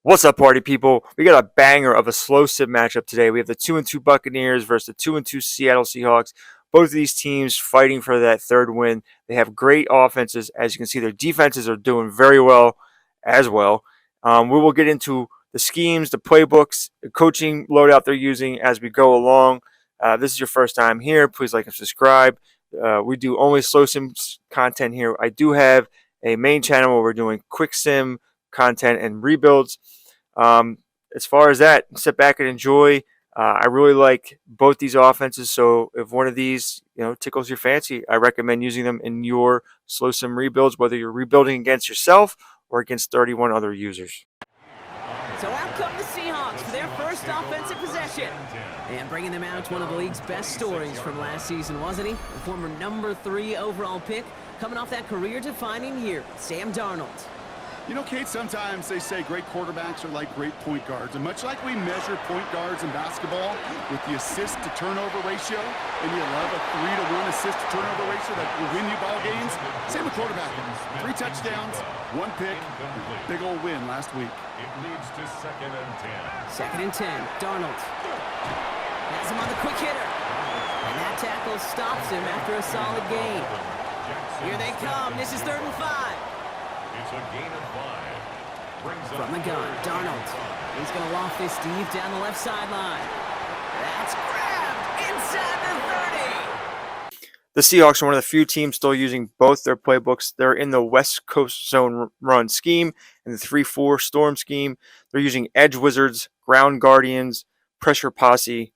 What's up, party people? We got a banger of a slow sim matchup today. We have the 2-2 Buccaneers versus the 2-2 Seattle Seahawks. Both of these teams fighting for that third win. They have great offenses. As you can see, their defenses are doing very well as well. We will get into the schemes, the playbooks, the coaching loadout they're using as we go along. This is your first time here. Please like and subscribe. We do only slow sim content here. I do have a main channel where we're doing quick sim content and rebuilds. As far as that, sit back and enjoy. I really like both these offenses, so if one of these tickles your fancy, I recommend using them in your slow sim rebuilds, whether you're rebuilding against yourself or against 31 other users. So out come the Seahawks for their first offensive possession. And bringing them out, one of the league's best stories from last season, wasn't he? The former number 3 overall pick, coming off that career-defining year, Sam Darnold. You know, Kate, sometimes they say great quarterbacks are like great point guards. And much like we measure point guards in basketball with the assist-to-turnover ratio, and you love a 3-to-1 assist-to-turnover ratio that will win you ball games, same with quarterbacking. 3 touchdowns, 1 pick, big old win last week. It leads to 2nd and 10. 2nd and 10, Darnold. Has him on the quick hitter. And that tackle stops him after a solid gain. Here they come. This is 3rd and 5. It's a gain of 5. From the gun, Darnold. He's going to loft this deep down the left sideline. That's grabbed inside the 30. The Seahawks are one of the few teams still using both their playbooks. They're in the West Coast zone run scheme and the 3-4 storm scheme. They're using edge wizards, ground guardians, pressure posse,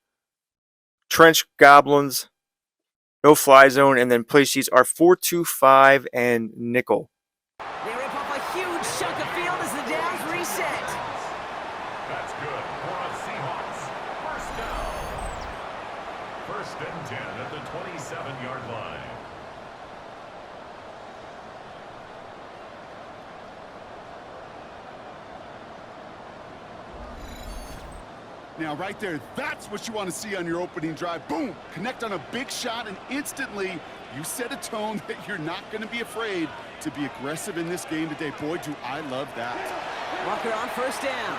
trench goblins, no fly zone, and then play sheets are 4-2-5 and nickel. They rip up a huge chunk of field as the downs reset. That's good for a Seahawks. First down. 1st and 10 at the 27-yard line. Now, right there, that's what you want to see on your opening drive. Boom! Connect on a big shot, and instantly you set a tone that you're not going to be afraid to be aggressive in this game today. Boy, do I love that. Walker on 1st down.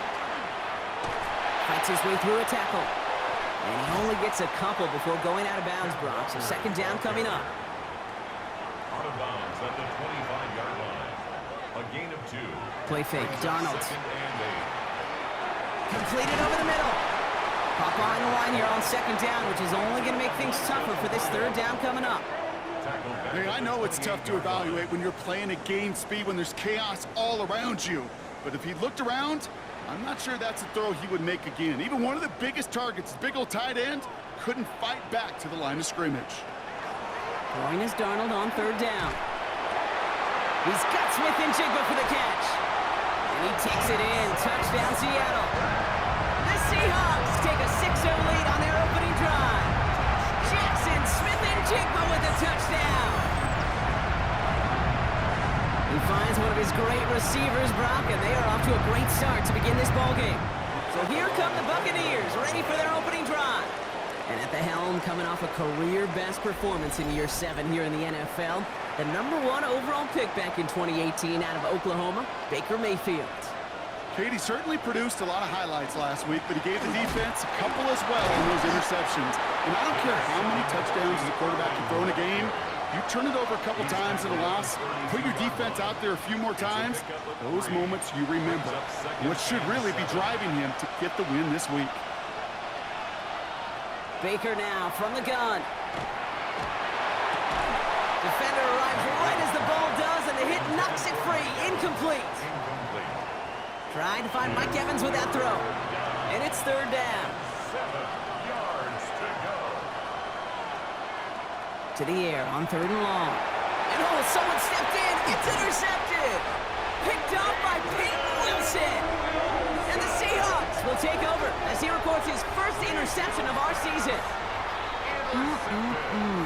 Fights his way through a tackle. And he only gets a couple before going out of bounds, Brock. So 2nd down coming up. Out of bounds at the 25-yard line. A gain of 2. Play fake, Darnold. 2nd and 8. Completed over the middle. Pop on the line here on 2nd down, which is only going to make things tougher for this 3rd down coming up. Hey, I know it's tough to evaluate when you're playing at game speed, when there's chaos all around you. But if he looked around, I'm not sure that's a throw he would make again. Even one of the biggest targets, big old tight end, couldn't fight back to the line of scrimmage. Throwing is Darnold on 3rd down. He's got Smith-Njigba for the catch. And he takes it in. Touchdown, Seattle. The Seahawks take a 6-0 lead on their opening drive. Jackson Smith-Njigba with a touchdown. He finds one of his great receivers, Brock, and they are off to a great start to begin this ballgame. So here come the Buccaneers, ready for their opening drive. And at the helm, coming off a career-best performance in year 7 here in the NFL, the number 1 overall pick back in 2018 out of Oklahoma, Baker Mayfield. Katie certainly produced a lot of highlights last week, but he gave the defense a couple as well in those interceptions. And I don't care how many touchdowns as a quarterback can throw in a game, you turn it over a couple times in a loss, put your defense out there a few more times, those moments you remember. What should really be driving him to get the win this week. Baker now from the gun. Defender arrives right as the ball does, and the hit knocks it free. Incomplete. Trying to find Mike Evans with that throw. And it's 3rd down. 7 yards to go. To the air on 3rd and long. And oh, someone stepped in. It's intercepted. Picked up by Peyton Wilson. And the Seahawks will take over as he records his first interception of our season.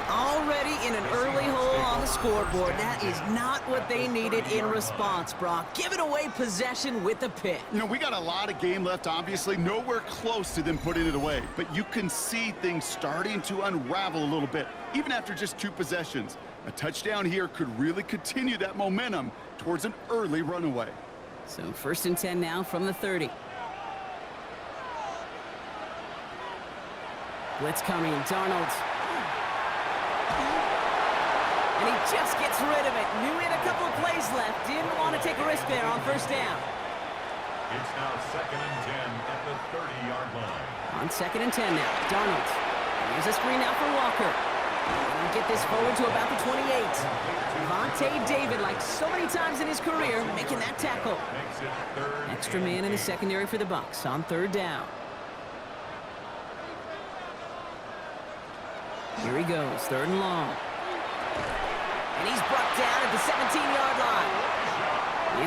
Already in an early hole on the scoreboard. That is not what they needed in response, Brock. Giving away possession with the pick. You know, we got a lot of game left, obviously. Nowhere close to them putting it away. But you can see things starting to unravel a little bit, even after just 2 possessions. A touchdown here could really continue that momentum towards an early runaway. So 1st and 10 now from the 30. Blitz coming, Darnold. And he just gets rid of it. Knew he had a couple of plays left. Didn't want to take a risk there on 1st down. It's now 2nd and 10 at the 30-yard line. On 2nd and 10 now, Darnold. Here's a screen out for Walker. And get this forward to about the 28. Vontae David, like so many times in his career, making that tackle. Makes it 3rd. Extra man in the secondary for the Bucs on 3rd down. Here he goes, 3rd and long. And he's brought down at the 17-yard line.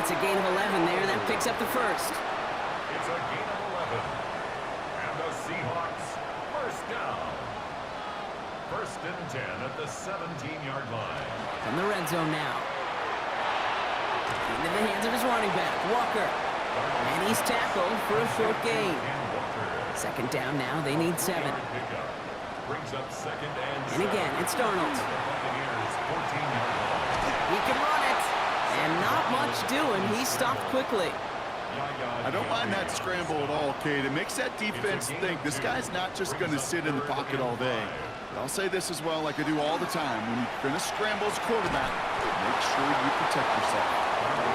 It's a gain of 11 there. That picks up the 1st. It's a gain of 11. And the Seahawks, 1st down. 1st and 10 at the 17-yard line. From the red zone now. Into the hands of his running back, Walker. And he's tackled for a short gain. And Walker. 2nd down now. They need 7. Pickup. Brings up 2nd and And again, it's Darnold. The Buccaneers, 14-yard line. He can run it. And not much doing. He stopped quickly. I don't mind that scramble at all, Cade. It makes that defense think this guy's not just going to sit in the pocket all day. But I'll say this as well, like I do all the time. When you're going to scramble as a quarterback, make sure you protect yourself.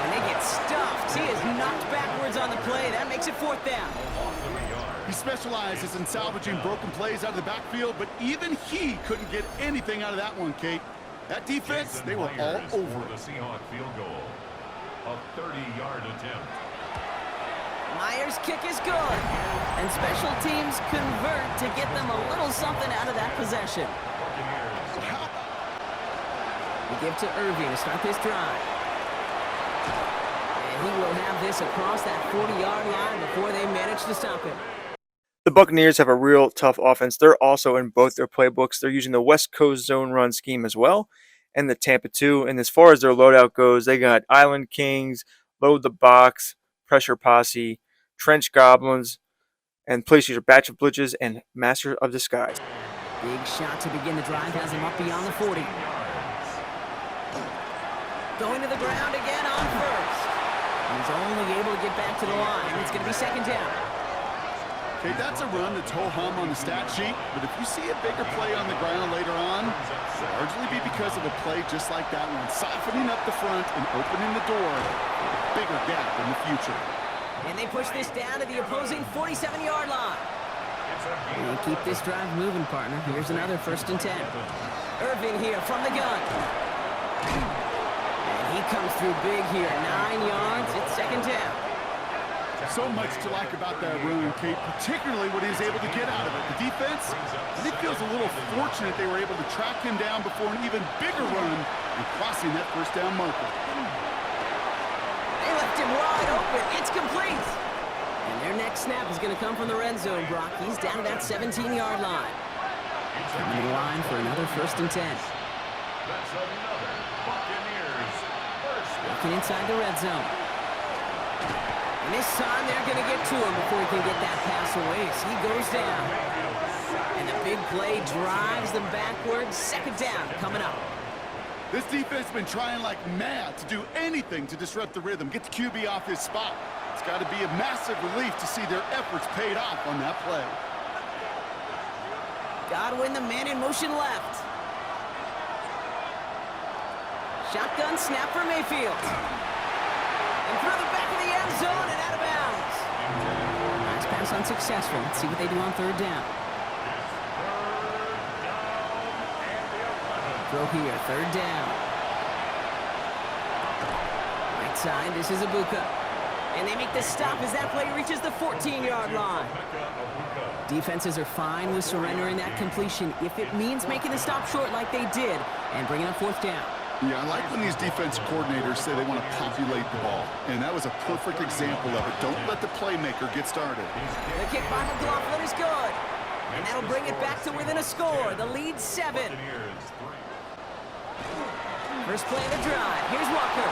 And they get stuffed. He is knocked backwards on the play. That makes it 4th down. He specializes in salvaging broken plays out of the backfield, but even he couldn't get anything out of that one, Kate. That defense, they were all over the it. Seahawk field goal. A 30-yard attempt. Myers' kick is good. And special teams convert to get them a little something out of that possession. Buccaneers. We give to Irving to start this drive. And he will have this across that 40-yard line before they manage to stop him. The Buccaneers have a real tough offense. They're also in both their playbooks. They're using the West Coast zone run scheme as well, and the Tampa 2. And as far as their loadout goes, they got Island Kings, Load the Box, Pressure Posse, Trench Goblins, and Place User Batch of Blitzes, and Master of Disguise. Big shot to begin the drive has him up beyond the 40. Going to the ground again on 1st. He's only able to get back to the line. It's going to be 2nd down. Okay, that's a run that's ho-hum on the stat sheet, but if you see a bigger play on the ground later on, it'll largely be because of a play just like that one, softening up the front and opening the door for a bigger gap in the future. And they push this down to the opposing 47-yard line. And keep this drive moving, partner. Here's another 1st and 10. Irving here from the gun. And he comes through big here. 9 yards. It's 2nd down. So much to like about that run, Kate, particularly what he was able to get out of it. The defense, I think, feels a little fortunate they were able to track him down before an even bigger run and crossing that 1st down marker. They left him wide open. It's complete. And their next snap is going to come from the red zone, Brock. He's down to that 17-yard line. Coming to the line for another 1st and 10. That's another Buccaneers. Looking inside the red zone. And this time they're going to get to him before he can get that pass away as he goes down. And the big play drives them backwards. 2nd down coming up. This defense has been trying like mad to do anything to disrupt the rhythm, get the QB off his spot. It's got to be a massive relief to see their efforts paid off on that play. Godwin, the man in motion left. Shotgun snap for Mayfield. And through the back of the end zone and out of bounds. Nice pass unsuccessful. Let's see what they do on 3rd down. Throw here, 3rd down. Right side, this is Ibuka. And they make the stop as that play reaches the 14-yard line. Defenses are fine with surrendering that completion if it means making the stop short like they did and bringing up 4th down. Yeah, I like when these defensive coordinators say they want to populate the ball. And that was a perfect example of it. Don't let the playmaker get started. The kick by McLaughlin is good. And that'll bring it back to within a score. The lead 7. First play of the drive. Here's Walker.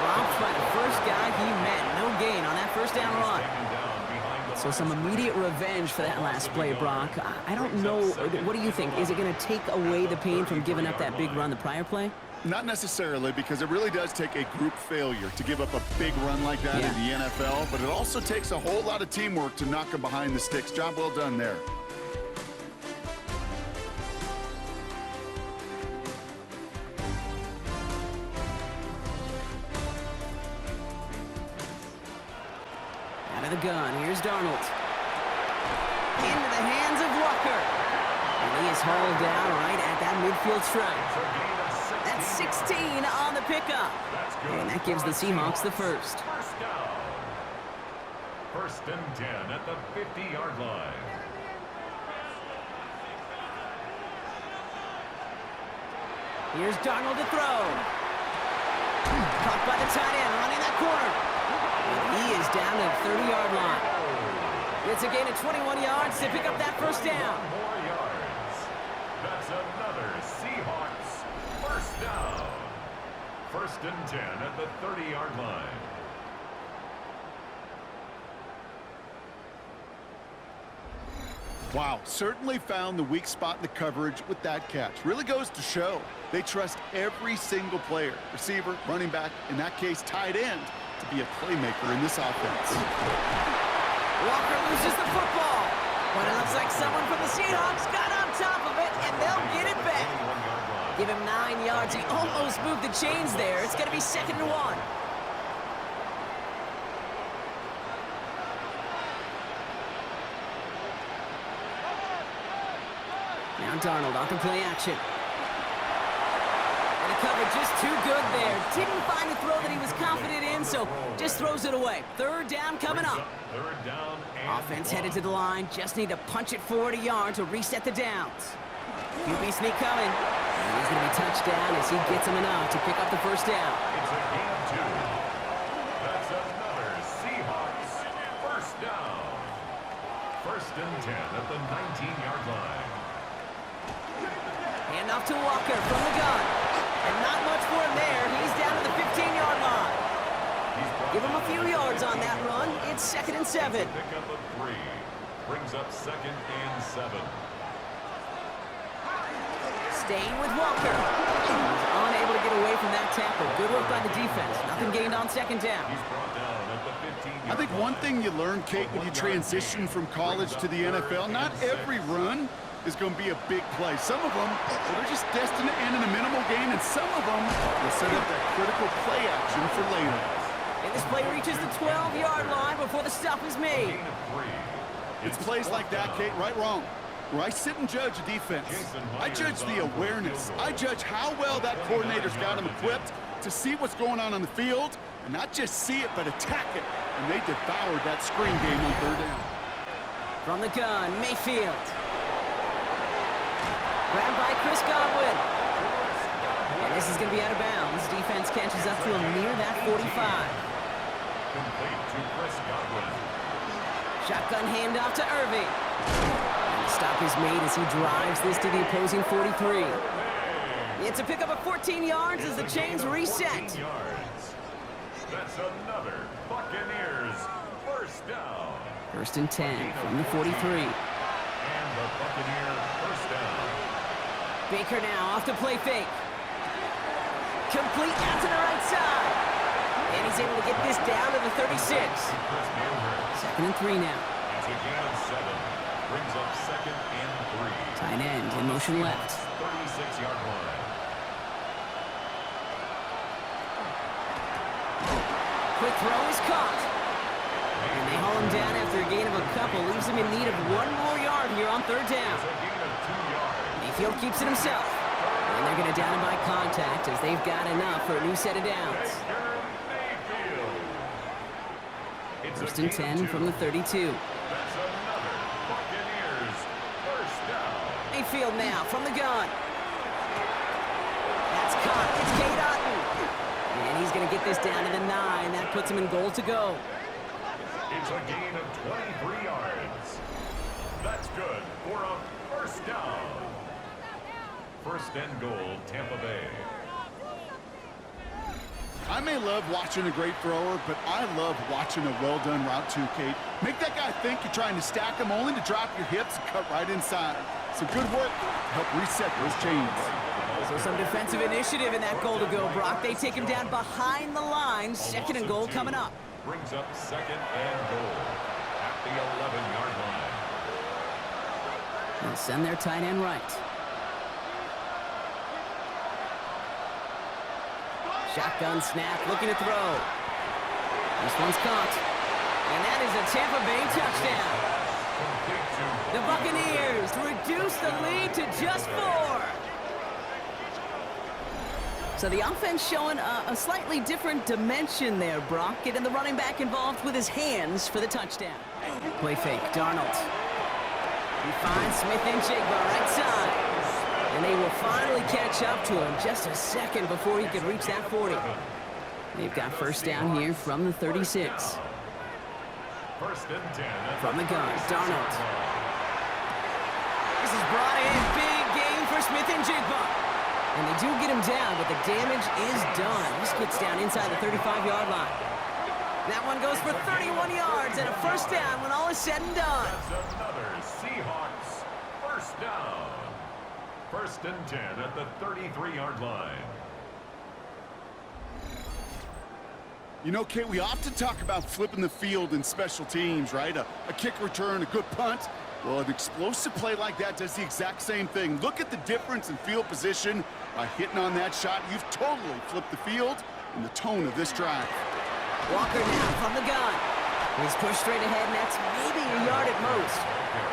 Dropped by the first guy he met. No gain on that 1st down run. So some immediate revenge for that last play, Brock. I don't know. What do you think? Is it going to take away the pain from giving up that big run the prior play? Not necessarily, because it really does take a group failure to give up a big run like that in the NFL, but it also takes a whole lot of teamwork to knock them behind the sticks. Job well done there. Out of the gun, here's Darnold. Into the hands of Walker. And he is hauled down right at that midfield stripe. That's 16 on the pickup. And that gives the Seahawks the first. First down. First and 10 at the 50-yard line. Here's Darnold to throw. Caught by the tight end, running that corner. And he is down to the 30-yard line. It's a gain of 21 yards to pick up that first down. More yards. That's another Seahawks first down. First and 10 at the 30-yard line. Wow, certainly found the weak spot in the coverage with that catch. Really goes to show they trust every single player, receiver, running back, in that case, tight end, to be a playmaker in this offense. Walker loses the football. But it looks like someone from the Seahawks got on top of it, and they'll get it back. Give him 9 yards. He almost moved the chains there. It's going to be 2nd and 1. Now Darnold off the play action. And the cover just too good there. Didn't find the throw that he was confident in, so just throws it away. 3rd down coming up. Third down and Offense headed to the line. Just need to punch it forward a yard to reset the downs. QB sneak coming. And he's going to be touchdown as he gets him enough to pick up the first down. It's a gain of 2. That's another Seahawks first down. First and 10 at the 19-yard line. Hand off to Walker from the gun. And not much for him there. He's down to the 15-yard line. Give him a few yards on that run. It's 2nd and 7. Pick up of 3. Brings up 2nd and 7. Staying with Walker. He's unable to get away from that tackle. Good work by the defense. Nothing gained on 2nd down. He's brought down at the 15-yard I think one thing you learn, Kate, when you transition from college to the NFL, not every run is going to be a big play. Some of them, they're just destined to end in a minimal gain, and some of them will set up that critical play action for later. And this play reaches the 12-yard line before the stop is made. Gain of 3. It's plays like that, Kate, right, wrong, where I sit and judge a defense. I judge the awareness. I judge how well that coordinator's got them equipped to see what's going on the field, and not just see it, but attack it. And they devoured that screen game on 3rd down. From the gun, Mayfield. Grabbed by Chris Godwin. And this is going to be out of bounds. Defense catches up to him near that 45. Complete to Chris Godwin. Shotgun handoff to Irving. And the stop is made as he drives this to the opposing 43. It's a pickup of 14 yards as the chains reset. 14 yards. That's another Buccaneers first down. 1st and 10 from the 43. And the Buccaneer first down. Baker now off to play fake. Complete out to the right side. And he's able to get this down to the 36. Chris Bieler. 2nd and 3 now. It's a gain of 7. Brings up 2nd and 3. Tight end in motion left. 36-yard line. Quick throw is caught. And they haul him down after a gain of a couple. Leaves him in need of 1 more yard here on 3rd down. It's a gain of 2 yards. Mayfield keeps it himself. And they're going to down him by contact as they've got enough for a new set of downs. Mayfield. It's 1st a and gain of 10 2. from the 32. That's another Buccaneers first down. Mayfield now from the gun. That's caught. It's Cade Otton. And he's going to get this down to the 9. That puts him in goal to go. It's a gain of 23 yards. That's good for a first down. First and goal, Tampa Bay. I may love watching a great thrower, but I love watching a well-done route too, Kate. Make that guy think you're trying to stack him only to drop your hips and cut right inside. So good work to help reset those chains. So some defensive initiative in that goal to go, Brock. They take him down behind the line. Second and goal coming up. Brings up second and goal at the 11-yard line. They'll send their tight end right. Shotgun snap, looking to throw. This one's caught. And that is a Tampa Bay touchdown. The Buccaneers reduce the lead to just 4. So the offense showing a slightly different dimension there, Brock. Getting the running back involved with his hands for the touchdown. Play fake, Darnold. He finds Smith-Njigba right side. And they will finally catch up to him just a second before he could reach that 40. They've got first down here from the 36. First and 10. From the gun, Darnold. This is brought in. Big game for Smith-Njigba. And they do get him down, but the damage is done. This gets down inside the 35-yard line. That one goes for 31 yards and a first down when all is said and done. That's another Seahawks first down. First and 10 at the 33-yard line. You know, Kate, we often talk about flipping the field in special teams, right? A kick return, a good punt. Well, an explosive play like that does the exact same thing. Look at the difference in field position. By hitting on that shot, you've totally flipped the field and the tone of this drive. Walker now from the gun. He's pushed straight ahead, and that's maybe a yard at most.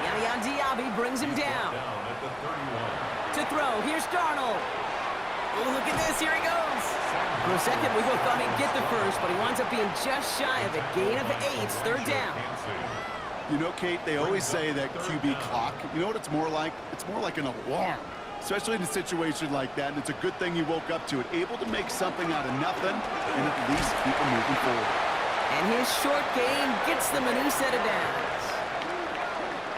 Yaya Diaby brings him down. Down at the 31. To throw, here's Darnold. Oh, look at this, here he goes. For a second, we both thought he'd get the first, but he winds up being just shy of a gain of 8, third down. You know, Kate, they always say that QB clock, you know what it's more like? It's more like an alarm, especially in a situation like that, and it's a good thing you woke up to it, able to make something out of nothing and at least keep them moving forward. And his short gain gets them a new set of downs.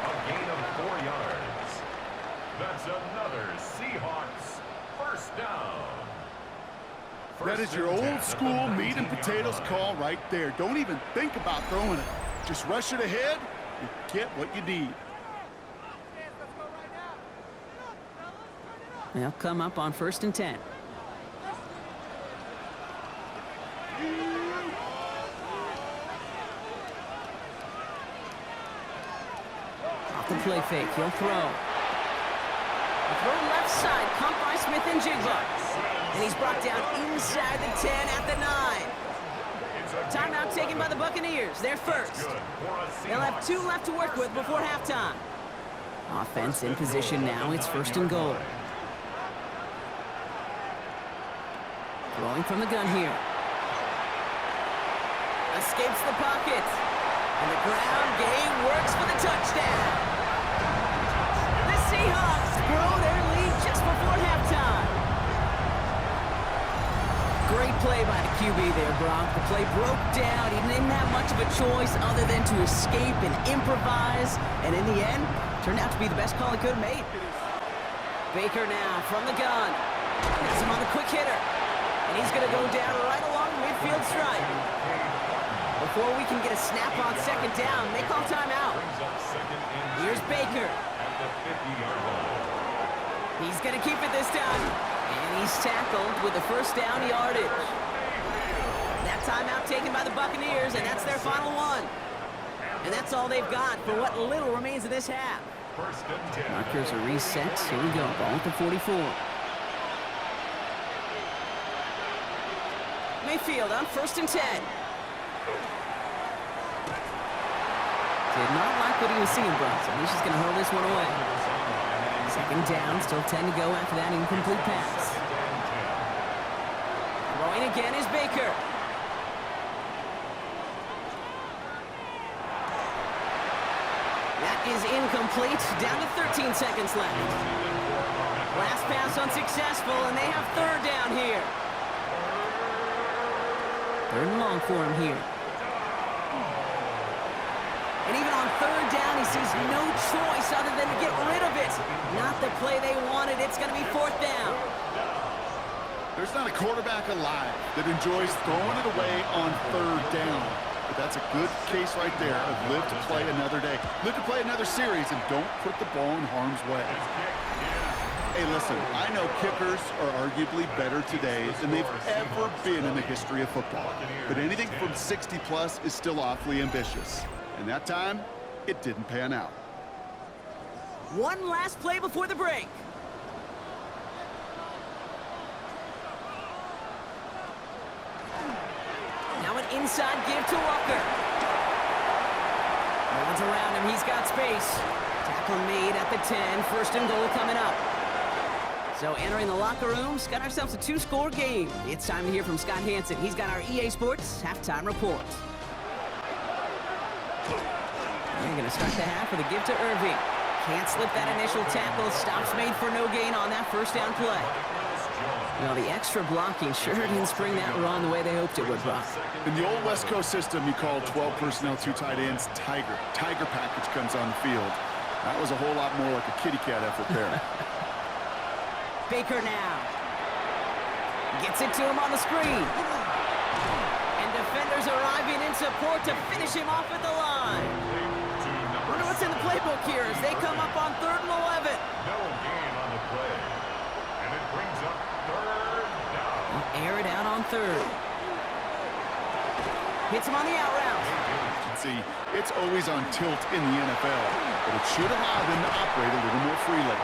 A gain of 4 yards. That's another Seahawks first down. That is your old school meat and potatoes call right there. Don't even think about throwing it. Just rush it ahead and get what you need. They'll come up on first and 10. Off the play fake, he'll throw. Throw left side, caught by Smith-Njigba. And he's brought down inside the 10 at the 9. Timeout taken by the Buccaneers. They're first. They'll have 2 left to work with before halftime. Offense in position now. It's first and goal. Throwing from the gun here. Escapes the pocket. And the ground game works for the touchdown. The Seahawks grow their lead just before halftime. Great play by the QB there, Brock. The play broke down. He didn't have much of a choice other than to escape and improvise. And in the end, turned out to be the best call he could have made. Baker now from the gun. Has him on the quick hitter. And he's going to go down right along the midfield stripe. Before we can get a snap on second down, they call timeout. Here's Baker. He's going to keep it this time. And he's tackled with the first down yardage. That timeout taken by the Buccaneers, and that's their final one. And that's all they've got for what little remains of this half. Markers are reset. Here we go. Ball at the 44. Mayfield on first and 10. Did not like what he was seeing, Bronson. He's just going to hold this one away. Second down, still 10 to go after that incomplete pass. Throwing again is Baker. That is incomplete. Down to 13 seconds left. Last pass unsuccessful, and they have third down here. Third and long for him here. And even on third down, he sees no choice other than to get rid of it. Not the play they wanted. It's going to be fourth down. There's not a quarterback alive that enjoys throwing it away on third down. But that's a good case right there of live to play another day. Live to play another series and don't put the ball in harm's way. Hey, listen, I know kickers are arguably better today than they've ever been in the history of football. But anything from 60-plus is still awfully ambitious. And that time, it didn't pan out. One last play before the break. Now an inside give to Walker. No one's around him. He's got space. Tackle made at the 10. First and goal coming up. So entering the locker rooms, got ourselves a 2-score game. It's time to hear from Scott Hansen. He's got our EA Sports halftime report. They're going to start the half with a give to Irving. Can't slip that initial tackle. Stops made for no gain on that first down play. Well, the extra blocking sure didn't spring that run the way they hoped it would, Brock. In the old West Coast system, you call 12 personnel, 2 tight ends, Tiger. Tiger package comes on the field. That was a whole lot more like a kitty cat effort there. Baker now. Gets it to him on the screen. And defenders arriving in support to finish him off at the line. Wonder what's in the playbook here as they come up on 3rd and 11. No gain on the play. And it brings up 3rd down. Air it out on 3rd. Hits him on the out route. See, it's always on tilt in the NFL, but it should allow them to operate a little more freely.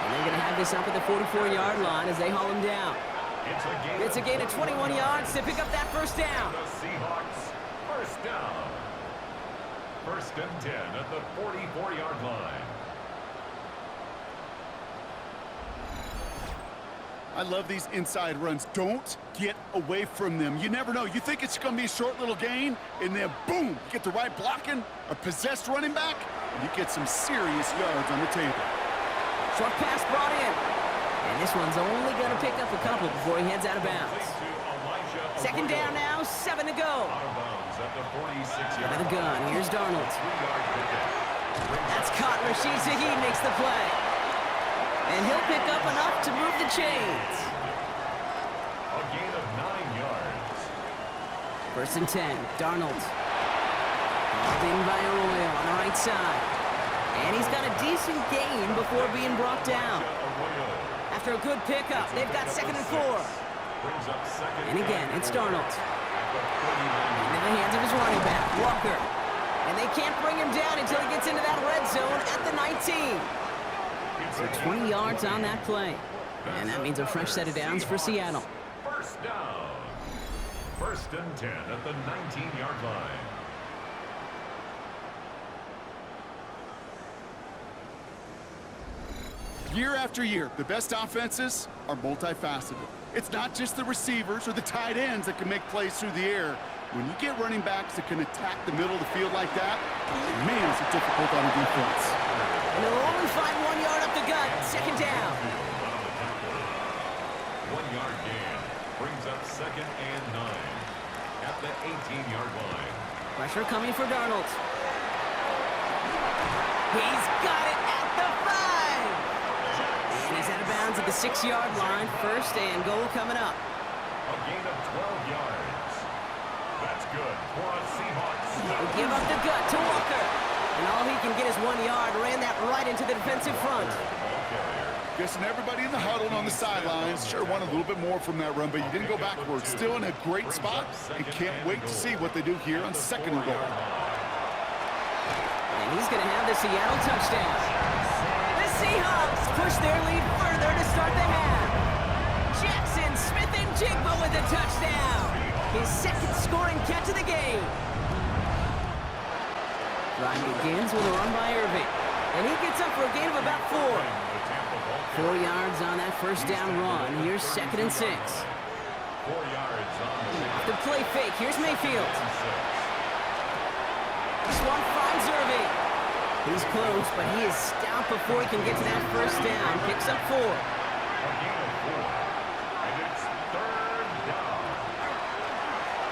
And they're going to have this up at the 44-yard line as they haul him down. It's a gain of 21 yards to pick up that first down. The Seahawks, first down. 1st and 10 at the 44-yard line. I love these inside runs. Don't get away from them. You never know. You think it's going to be a short little gain, and then boom, you get the right blocking, a possessed running back, and you get some serious yards on the table. Short pass brought in. And this one's only going to pick up a couple before he heads out of bounds. Second down now, 7 to go. Out of bounds at the 46-yard Out of the gun, here's Darnold. 3-yard pickup. That's caught. Rashid Shaheed makes the play. And he'll pick up enough to move the chains. A gain of 9 yards. 1st and 10, Darnold. Hauled in by Arroyo on the right side. And he's got a decent gain before being brought down. After a good pickup, they've got 2nd and 4. Brings up 2nd. And again, it's Darnold. Into the hands of his running back, Walker. And they can't bring him down until he gets into that red zone at the 19. So 20 yards on that play. And that means a fresh set of downs for Seattle. First down. 1st and 10 at the 19-yard line. Year after year, the best offenses are multifaceted. It's not just the receivers or the tight ends that can make plays through the air. When you get running backs that can attack the middle of the field like that, man, is it difficult on a defense. And they'll only find 1 yard up the gut. 2nd down. 1-yard gain. Brings up 2nd and 9 at the 18-yard line. Pressure coming for Darnold. He's got it at the 5. And he's out of bounds at the 6-yard line. 1st and goal coming up. A gain of 12 yards. That's good for a Seahawks. He'll give up the gut to Walker. And all he can get is 1 yard. Ran that right into the defensive front. Guessing everybody in the huddle and on the sidelines sure wanted a little bit more from that run, but you didn't go backwards. Still in a great spot, and can't wait to see what they do here on 2nd and goal. And he's going to have the Seattle touchdown. The Seahawks push their lead further to start the half. Jackson Smith-Njigba with a touchdown. His 2nd scoring catch of the game. Drive begins with a run by Irving. And he gets up for a gain of about 4. 4 yards on that first down run. Here's 2nd and 6. 4 yards on The play fake. Here's Mayfield. This one finds Irving. He's close, but he is stopped before he can get to that first down. Picks up 4. A gain of 4. And it's 3rd down.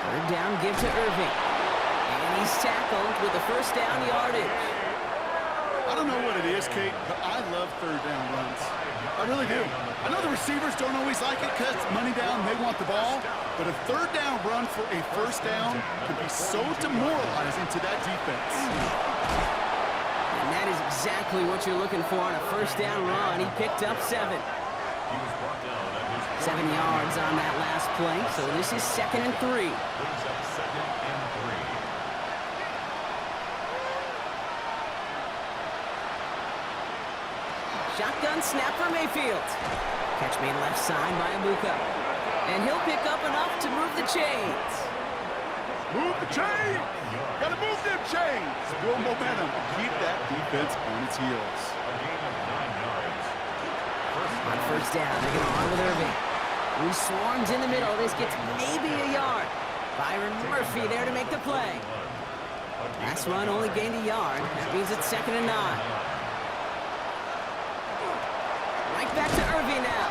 3rd down, give to Irving. And he's tackled with the first down yardage. I don't know what it is, Kate, but I love 3rd down runs. I really do. I know the receivers don't always like it because it's money down, they want the ball, but a 3rd down run for a first down can be so demoralizing to that defense. And that is exactly exactly what you're looking for on a first down run. He picked up 7. He was brought down at his 7 yards on that last play, so this is 2nd and 3. brings up 2nd and 3. Shotgun snap for Mayfield. Catch made left side by Abuka. And he'll pick up enough to move the chains. Move the chain! Gotta move them chains! Build momentum. Keep that defense on its heels. A gain of 9 yards. On first down, they're going to run with Irving. Who swarms in the middle. This gets maybe a yard. Byron Murphy there to make the play. Last run only gained a yard. That means it's 2nd and 9. Right back to Irving now.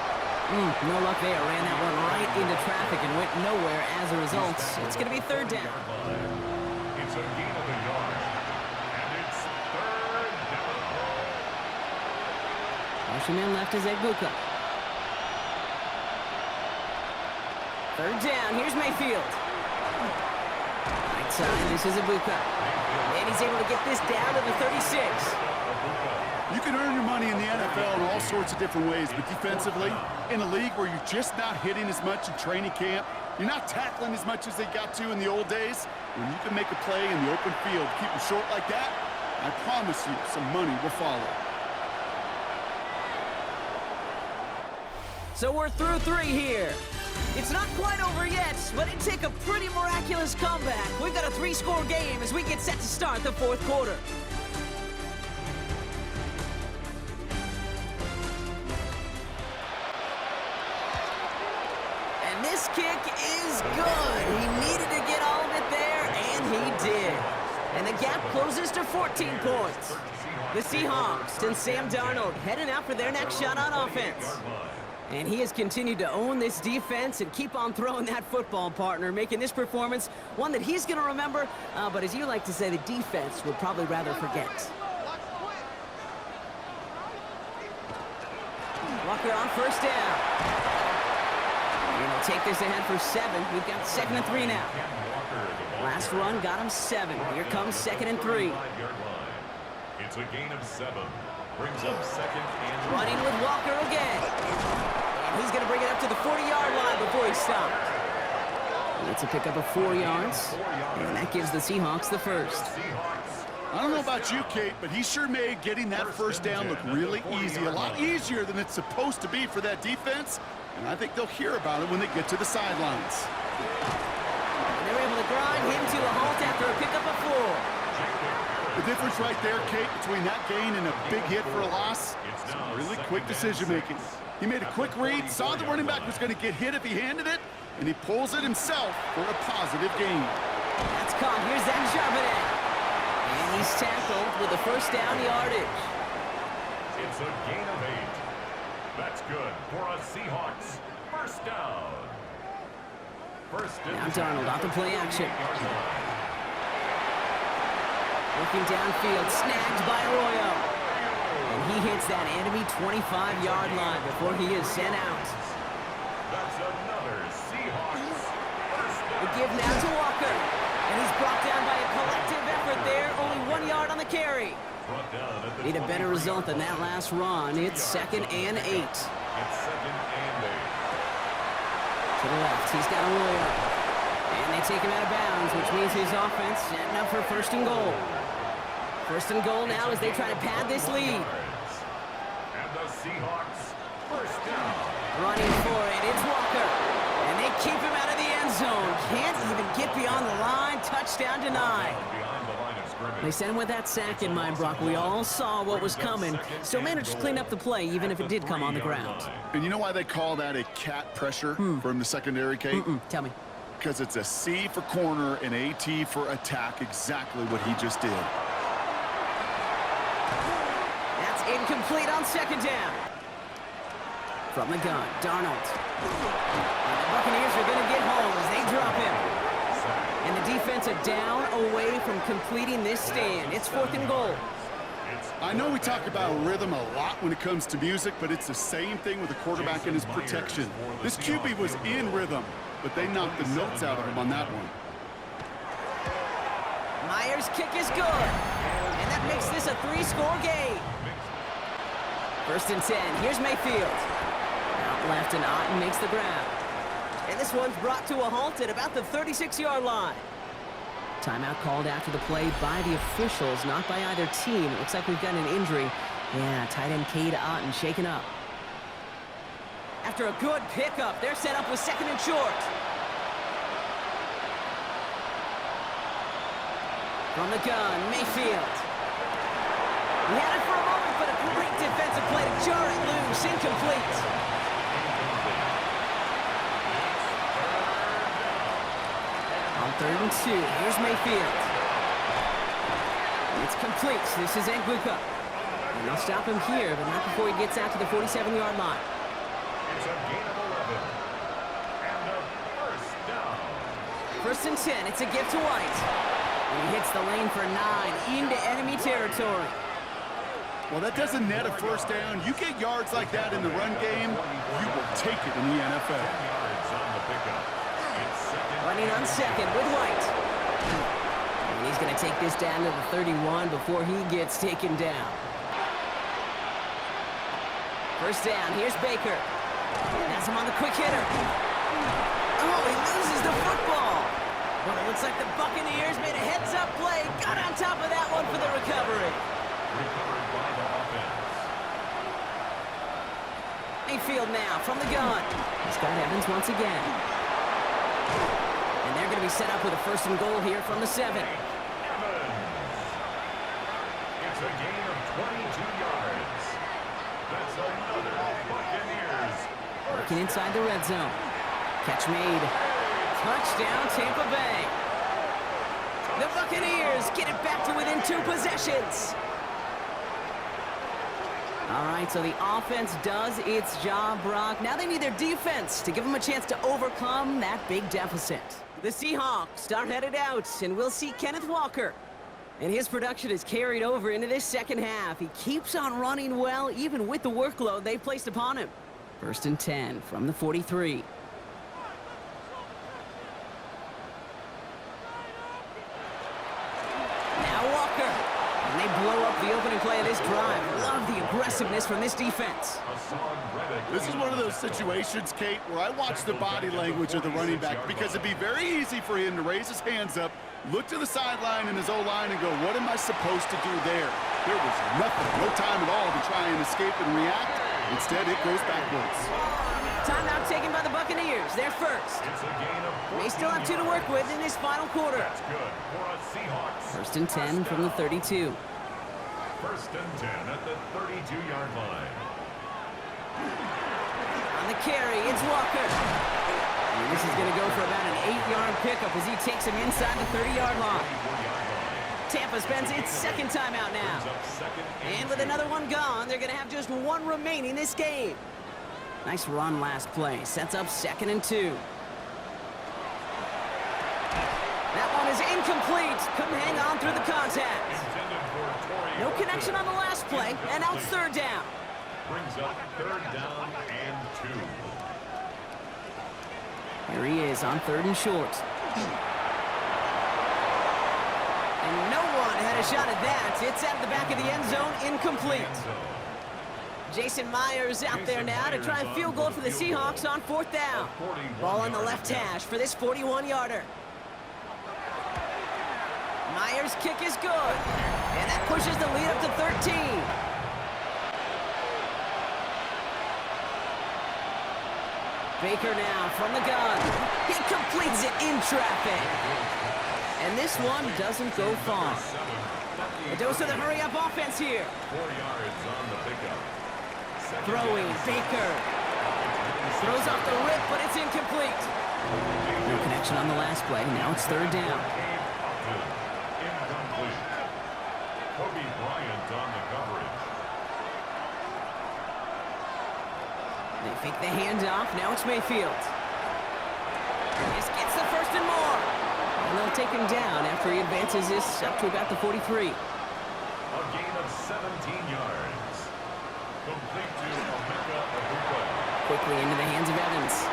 No luck there. Ran that one right into traffic and went nowhere as a result. It's going to be 3rd down. It's a gain of a yard. And it's 3rd down. Motion man left is Abuka. 3rd down. Here's Mayfield. Right side. This is Abuka. And he's able to get this down to the 36. You can earn your money in the NFL in all sorts of different ways, but defensively, in a league where you're just not hitting as much in training camp, you're not tackling as much as they got to in the old days, when you can make a play in the open field, keep them short like that, I promise you some money will follow. So we're through 3 here. It's not quite over yet, but it'd take a pretty miraculous comeback. We've got a 3-score game as we get set to start the 4th quarter. And this kick is good. He needed to get all of it there, and he did. And the gap closes to 14 points. The Seahawks and Sam Darnold heading out for their next shot on offense. And he has continued to own this defense and keep on throwing that football, partner, making this performance one that he's going to remember, but as you like to say, the defense would probably rather forget. Walker on first down. And he'll take this ahead for 7. We've got 2nd and 3 now. Last run got him 7. Here comes 2nd and 3. It's a gain of 7. Brings up 2nd and 3. Running with Walker again. And he's going to bring it up to the 40-yard line before he stops. That's a pickup of 4 yards. And that gives the Seahawks the first. I don't know about you, Kate, but he sure made getting that first down look really easy. A lot easier than it's supposed to be for that defense. And I think they'll hear about it when they get to the sidelines. And they're able to grind him to a halt after a pickup of 4. The difference right there, Kate, between that gain and a big hit for a loss, is really quick decision-making. He made a quick read, saw the running back was going to get hit if he handed it, and he pulls it himself for a positive gain. That's caught. Here's Zach Charbonnet. And he's tackled with the first down yardage. It's a gain of 8. That's good for a Seahawks first down. First Now Darnold off the play action. Looking downfield, snagged by Arroyo. And he hits that enemy 25-yard line before he is sent out. That's another Seahawks first down. The give now to Walker. And he's brought down by a collective effort there. Only 1 yard on the carry. Brought down at the Need a better 23. result than that last run. It's 2nd and 8. It's 2nd and 8. To the left, he's got Arroyo. And they take him out of bounds, which means his offense setting up for 1st and goal. 1st and goal now as they try to pad this lead. And the Seahawks first down. Running for it, it's Walker. And they keep him out of the end zone. Can't even get beyond the line. Touchdown denied. Behind the line of scrimmage. They sent him with that sack in mind, Brock. We all saw what was coming. Still managed to clean up the play, even if it did come on the ground. And you know why they call that a cat pressure from the secondary, Kate? Tell me. Because it's a C for corner and a T for attack, exactly what he just did. That's incomplete on 2nd down. From the gun, Darnold. And the Buccaneers are going to get home as they drop him. And the defense are down away from completing this stand. It's 4th and goal. I know we talk about rhythm a lot when it comes to music, but it's the same thing with the quarterback and his protection. This QB was in rhythm, but they knocked the notes out of him on that one. Myers' kick is good. And that makes this a 3-score game. First and 10. Here's Mayfield. Out left, and Otten makes the grab. And this one's brought to a halt at about the 36-yard line. Timeout called after the play by the officials, not by either team. It looks like we've got an injury. Yeah, tight end Cade Otten shaken up. After a good pickup, they're set up with second and short. From the gun, Mayfield. He had it for a moment, but a great defensive play to jar it loose. Incomplete. On 3rd and 2, here's Mayfield. It's complete. This is Egbuka. And they'll stop him here, but not before he gets out to the 47-yard line. It's a gain of 11. And a first down. First and 10, it's a gift to White. And he hits the lane for 9 into enemy territory. Well, that doesn't net a first down. You get yards like that in the run game, you will take it in the NFL. 10 yards on the pickup. It's second. Running on second with White. And he's going to take this down to the 31 before he gets taken down. First down, here's Baker. Has him on the quick hitter. Oh, he loses the football. But it looks like the Buccaneers made a heads-up play. Got on top of that one for the recovery. Recovered by the offense. Mayfield now from the gun. He's got Evans once again. And they're going to be set up with a first and goal here from the 7. Evans. It's a gain of 22 yards. That's another Buccaneers. Working inside the red zone. Catch made. Touchdown, Tampa Bay. The Buccaneers get it back to within 2 possessions. All right, so the offense does its job, Brock. Now they need their defense to give them a chance to overcome that big deficit. The Seahawks start headed out, and we'll see Kenneth Walker. And his production is carried over into this second half. He keeps on running well, even with the workload they've placed upon him. First and 10 from the 43. Now Walker. And they blow up the opening play of this drive. Love the aggressiveness from this defense. Hassan Reddick. This is one of those situations, Kate, where I watch the body language of the running back because it'd be very easy for him to raise his hands up, look to the sideline in his O-line and go, what am I supposed to do there? There was nothing, no time at all to try and escape and react. Instead, it goes backwards. Timeout taken by the Buccaneers. They're first. It's a gain of 14 They still have 2 to work with in this final quarter. That's good for a Seahawks. First and 10 from the 32. First and 10 at the 32-yard line. On the carry, it's Walker. And this is going to go for about an 8-yard pickup as he takes him inside the 30-yard line. 34-yard line. Tampa spends its second timeout now. Brings up second And with another one gone, they're going to have just 1 remaining this game. Nice run last play. Sets up second and 2. That one is incomplete. Couldn't hang on through the contact. intended for Torrey No Holt. connection on the last play, and now it's third down. Brings up third down and 2. Here he is on 3rd and short. And no one had a shot at that. It's at the back of the end zone, incomplete. Jason Myers out there now to try and field goal for the Seahawks on 4th down. Ball on the left hash for this 41-yarder. Myers' kick is good. And that pushes the lead up to 13. Baker now from the gun. He completes it in traffic. And this one doesn't go far. A dose of the hurry-up offense here. 4 yards on the pickup. Throwing, Baker. Throws off the rip, but it's incomplete. No connection on the last play. Now it's third down. Incomplete. Kobe Bryant on the coverage. They fake the handoff. Now it's Mayfield. This gets the first and more. And they'll take him down after he advances this up to about the 43. A gain of 17 yards. Complete to Emeka Egbuka. Quickly into the hands of Evans.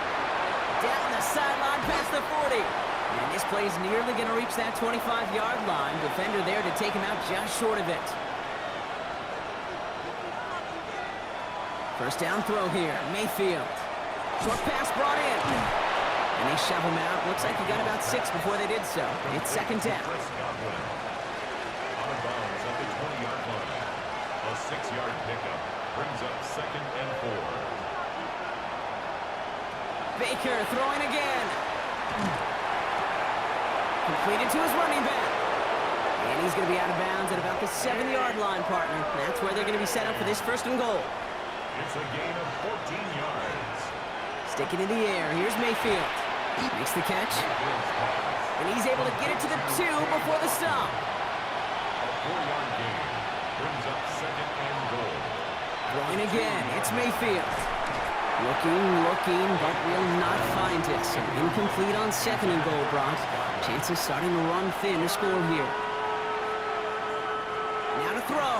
Down the sideline past the 40. And this play's nearly going to reach that 25-yard line. Defender there to take him out just short of it. First down throw here. Mayfield. Short pass brought in. And they shove him out. Looks like he got about 6 before they did so. It's second down. Chris Godwin. Out of bounds at the 20-yard line. A 6-yard pickup brings up 2nd and 4. Baker throwing again. Completed to his running back. And he's going to be out of bounds at about the 7-yard line, partner. That's where they're going to be set up for this first and goal. It's a gain of 14 yards. Sticking in the air. Here's Mayfield. Makes the catch. And he's able to get it to the 2 before the stop. A 4-yard gain brings up 2nd and goal. Throwing again. It's Mayfield. Looking, but will not find it. So incomplete on 2nd and goal, Brock. Chances starting to run thin to score here. Now to throw.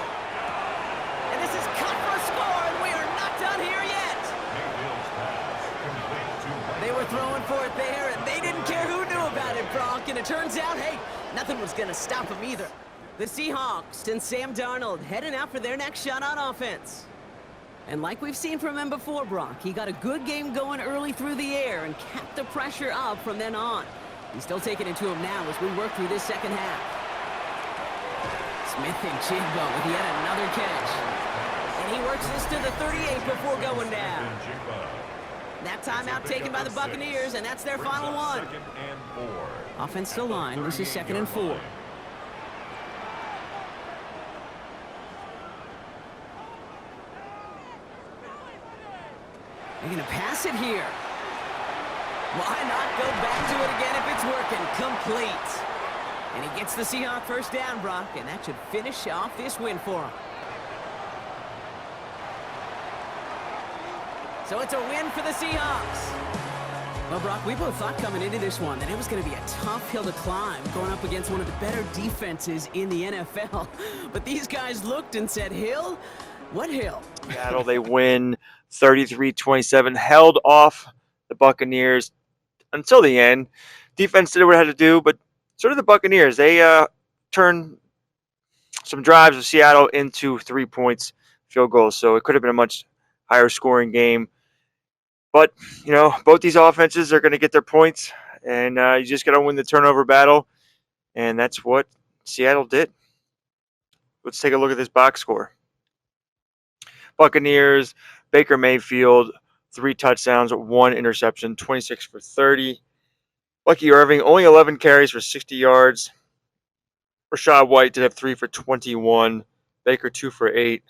And this is cut for a score, and we are not done here yet. Mayfield's pass complete to They were throwing for it there, and they didn't care who knew about it, Brock. And it turns out, hey, nothing was going to stop them either. The Seahawks and Sam Darnold heading out for their next shot on offense. And like we've seen from him before, Brock, he got a good game going early through the air and kept the pressure up from then on. He's still taking it to him now as we work through this second half. Smith and Jigba with yet another catch. And he works this to the 38 before going down. That timeout taken by the Buccaneers, and that's their final one. 2nd and 4. Offense still line. This is 2nd and 4. They're going to pass it here. Why not go back to it again if it's working? Complete. And he gets the Seahawks first down, Brock, and that should finish off this win for him. So it's a win for the Seahawks. Well, Brock, we both thought coming into this one that it was going to be a tough hill to climb going up against one of the better defenses in the NFL. But these guys looked and said, Hill? What hill? Battle, they win 33-27, held off the Buccaneers until the end. Defense did what it had to do, but so did the Buccaneers. They turned some drives of Seattle into 3 points field goals, so it could have been a much higher scoring game. But, you know, both these offenses are going to get their points, and you just got to win the turnover battle, and that's what Seattle did. Let's take a look at this box score. Buccaneers, Baker Mayfield, 3 touchdowns, 1 interception, 26 for 30. Lucky Irving, only 11 carries for 60 yards. Rachaad White did have 3 for 21. Baker, 2 for 8.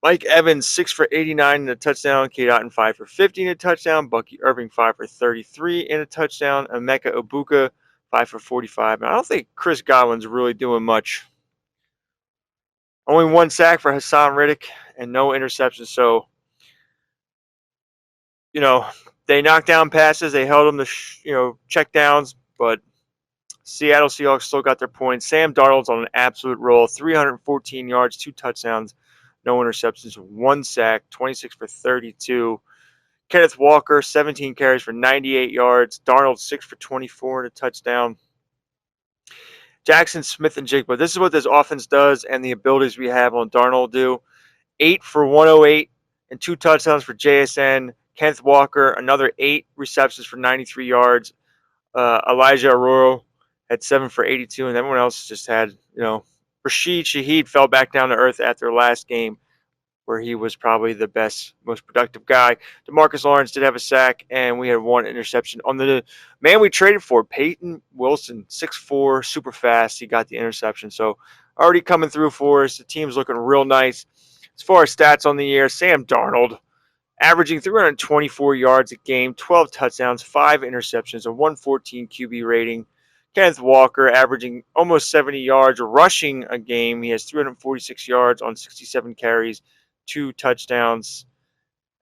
Mike Evans, 6 for 89 and a touchdown. Cade Otton, 5 for 50 and a touchdown. Bucky Irving, 5 for 33 and a touchdown. Emeka Egbuka, 5 for 45. And I don't think Chris Godwin's really doing much. Only 1 sack for Hassan Riddick and no interceptions. So, you know, they knocked down passes. They held them to, check downs. But Seattle Seahawks still got their points. Sam Darnold's on an absolute roll. 314 yards, 2 touchdowns, no interceptions, 1 sack, 26 for 32. Kenneth Walker, 17 carries for 98 yards. Darnold, 6 for 24 and a touchdown. Jackson Smith and Jigba. This is what this offense does and the abilities we have on Darnold do. 8 for 108 and 2 touchdowns for JSN. Kenneth Walker, another 8 receptions for 93 yards. Elijah Arroyo had 7 for 82, and everyone else just had, Rashid Shaheed fell back down to earth after last game, where he was probably the best, most productive guy. DeMarcus Lawrence did have a sack, and we had 1 interception. On the man we traded for, Peyton Wilson, 6'4", super fast. He got the interception. So already coming through for us. The team's looking real nice. As far as stats on the year, Sam Darnold, averaging 324 yards a game, 12 touchdowns, 5 interceptions, a 114 QB rating. Kenneth Walker averaging almost 70 yards rushing a game. He has 346 yards on 67 carries, 2 touchdowns.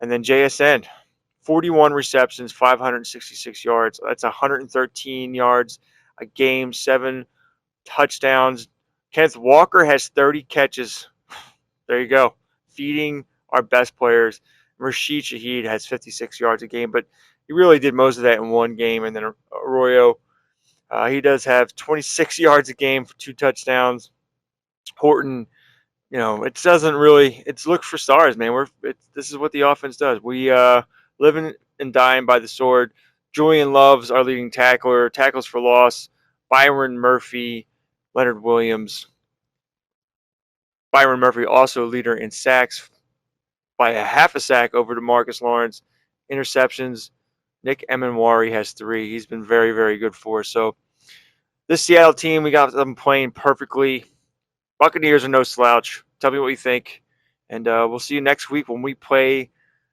And then JSN, 41 receptions, 566 yards. That's 113 yards a game, 7 touchdowns. Kenneth Walker has 30 catches. There you go. Feeding our best players. Rashid Shaheed has 56 yards a game, but he really did most of that in 1 game. And then Arroyo, he does have 26 yards a game for 2 touchdowns. Horton, it doesn't really. It's look for stars, man. This is what the offense does. We live and dying by the sword. Julian Love's our leading tackler. Tackles for loss. Byron Murphy, Leonard Williams. Byron Murphy also leader in sacks by a half a sack over to Marcus Lawrence. Interceptions. Nick Emenwari has 3. He's been very, very good for us. So this Seattle team, we got them playing perfectly. Buccaneers are no slouch. Tell me what you think. And we'll see you next week when we play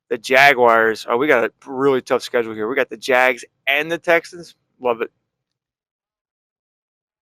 the Jaguars. We got a really tough schedule here. We got the Jags and the Texans. Love it.